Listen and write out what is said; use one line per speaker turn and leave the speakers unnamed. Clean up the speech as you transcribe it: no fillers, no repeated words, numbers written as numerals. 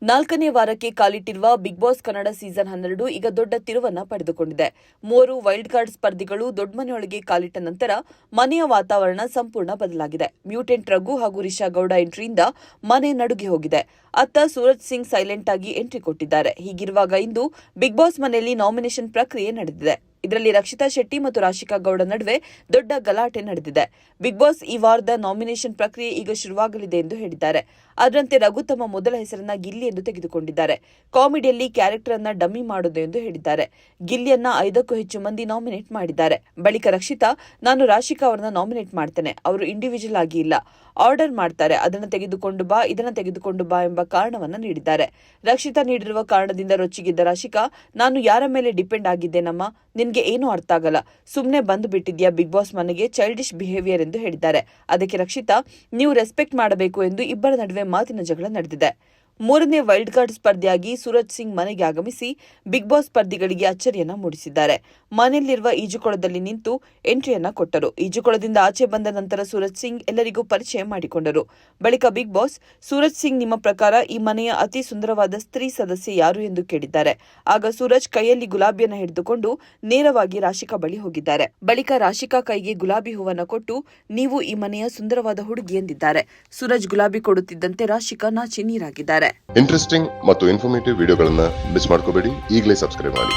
4ನೇ ವಾರಕ್ಕೆ ಕಾಲಿಟ್ಟಿರುವ big boss Kannada season 12 ಈಗ ದೊಡ್ಡ ತಿರುವನ್ನ ಪಡೆದುಕೊಂಡಿದೆ. 3 ವೈಲ್ಡ್ ಕಾರ್ಡ್ ಸ್ಪರ್ಧಿಗಳು ದೊಡ್ಡಮನೆಯೊಳಗೆ ಕಾಲಿಟ್ಟ ನಂತರ ಮನೆಯ ವಾತಾವರಣ ಸಂಪೂರ್ಣ ಬದಲಾಗಿದೆ. ಮ್ಯೂಟೆಂಟ್ ರಘು ಹಾಗೂ ರಿಷಾ ಗೌಡ ಎಂಟ್ರಿಯಿಂದ ಮನೆ ನಡುಗಿ ಹೋಗಿದೆ. ಅತ್ತ ಸೂರಜ್ ಸಿಂಗ್ ಸೈಲೆಂಟ್ ಆಗಿ ಎಂಟ್ರಿ ಕೊಟ್ಟಿದ್ದಾರೆ. ಹೀಗಿರುವಾಗ ಇಂದು ಬಿಗ್ ಬಾಸ್ ಮನೆಯಲ್ಲಿ ನಾಮಿನೇಷನ್ ಪ್ರಕ್ರಿಯೆ ನಡೆದಿದೆ. ಇದರಲ್ಲಿ ರಕ್ಷಿತಾ ಶೆಟ್ಟಿ ಮತ್ತು ರಾಶಿಕಾ ಗೌಡ ನಡುವೆ ದೊಡ್ಡ ಗಲಾಟೆ ನಡೆದಿದೆ. ಬಿಗ್ ಬಾಸ್ ಈ ವಾರದ ನಾಮಿನೇಷನ್ ಪ್ರಕ್ರಿಯೆ ಈಗ ಶುರುವಾಗಲಿದೆ ಎಂದು ಹೇಳಿದ್ದಾರೆ. ಅದರಂತೆ ರಘು ತಮ್ಮ ಮೊದಲ ಹೆಸರನ್ನ ಗಿಲ್ಲಿ ಎಂದು ತೆಗೆದುಕೊಂಡಿದ್ದಾರೆ. ಕಾಮಿಡಿಯಲ್ಲಿ ಕ್ಯಾರೆಕ್ಟರ್ ಅನ್ನ ಡಮ್ಮಿ ಮಾಡೋದು ಎಂದು ಹೇಳಿದ್ದಾರೆ. ಗಿಲ್ಲಿಯನ್ನ 5ಕ್ಕೂ ಹೆಚ್ಚು ಮಂದಿ ನಾಮಿನೇಟ್ ಮಾಡಿದ್ದಾರೆ. ಬಳಿಕ ರಕ್ಷಿತಾ, ನಾನು ರಾಶಿಕಾ ಅವರನ್ನ ನಾಮಿನೇಟ್ ಮಾಡ್ತೇನೆ, ಅವರು ಇಂಡಿವಿಜುವಲ್ ಆಗಿ ಇಲ್ಲ, ಆರ್ಡರ್ ಮಾಡ್ತಾರೆ, ಅದನ್ನು ತೆಗೆದುಕೊಂಡು ಬಾ, ಇದನ್ನ ತೆಗೆದುಕೊಂಡು ಬಾ ಎಂಬ ಕಾರಣವನ್ನ ನೀಡಿದ್ದಾರೆ. ರಕ್ಷಿತಾ ನೀಡಿರುವ ಕಾರಣದಿಂದ ರೊಚ್ಚಿಗಿದ್ದ ರಾಶಿಕಾ, ನಾನು ಯಾರ ಮೇಲೆ ಡಿಪೆಂಡ್ ಆಗಿದ್ದೇನಮ್ಮ, ನಿನ್ಗೆ ಏನೂ ಅರ್ಥ ಆಗಲ್ಲ, ಸುಮ್ನೆ ಬಂದು ಬಿಟ್ಟಿದ್ಯಾ ಬಿಗ್ ಬಾಸ್ ಮನೆಗೆ, ಚೈಲ್ಡಿಶ್ ಬಿಹೇವಿಯರ್ ಎಂದು ಹೇಳಿದ್ದಾರೆ. ಅದಕ್ಕೆ ರಕ್ಷಿತಾ, ನೀವು ರೆಸ್ಪೆಕ್ಟ್ ಮಾಡಬೇಕು ಎಂದು ಇಬ್ಬರ ನಡುವೆ ಮಾತಿನ ಜಗಳ ನಡೆದಿದೆ. 3ನೇ ವೈಲ್ಡ್ ಕಾರ್ಡ್ ಸ್ಪರ್ಧಿಯಾಗಿ ಸೂರಜ್ ಸಿಂಗ್ ಮನೆಗೆ ಆಗಮಿಸಿ ಬಿಗ್ ಬಾಸ್ ಸ್ಪರ್ಧಿಗಳಿಗೆ ಅಚ್ಚರಿಯನ್ನ ಮೂಡಿಸಿದ್ದಾರೆ. ಮನೆಯಲ್ಲಿರುವ ಈಜುಕೊಳದಲ್ಲಿ ನಿಂತು ಎಂಟ್ರಿಯನ್ನ ಕೊಟ್ಟರು. ಈಜುಕೊಳದಿಂದ ಆಚೆ ಬಂದ ನಂತರ ಸೂರಜ್ ಸಿಂಗ್ ಎಲ್ಲರಿಗೂ ಪರಿಚಯ ಮಾಡಿಕೊಂಡರು. ಬಳಿಕ ಬಿಗ್ ಬಾಸ್, ಸೂರಜ್ ಸಿಂಗ್, ನಿಮ್ಮ ಪ್ರಕಾರ ಈ ಮನೆಯ ಅತಿ ಸುಂದರವಾದ ಸ್ತ್ರೀ ಸದಸ್ಯೆ ಯಾರು ಎಂದು ಕೇಳಿದ್ದಾರೆ. ಆಗ ಸೂರಜ್ ಕೈಯಲ್ಲಿ ಗುಲಾಬಿಯನ್ನ ಹಿಡಿದುಕೊಂಡು ನೇರವಾಗಿ ರಾಶಿಕಾ ಬಳಿ ಹೋಗಿದ್ದಾರೆ. ಬಳಿಕ ರಾಶಿಕಾ ಕೈಗೆ ಗುಲಾಬಿ ಹೂವನ್ನ ಕೊಟ್ಟು, ನೀವು ಈ ಮನೆಯ ಸುಂದರವಾದ ಹುಡುಗಿ ಎಂದಿದ್ದಾರೆ. ಸೂರಜ್ ಗುಲಾಬಿ ಕೊಡುತ್ತಿದ್ದಂತೆ ರಾಶಿಕಾ ನಾಚಿ ನೀರಾಗಿದ್ದಾರೆ.
ಇಂಟ್ರೆಸ್ಟಿಂಗ್ ಮತ್ತು ಇನ್ಫಾರ್ಮೇಟಿವ್ ವಿಡಿಯೋಗಳನ್ನ ಮಿಸ್ ಮಾಡ್ಕೋಬೇಡಿ. ಈಗಲೇ ಸಬ್ಸ್ಕ್ರೈಬ್ ಮಾಡಿ.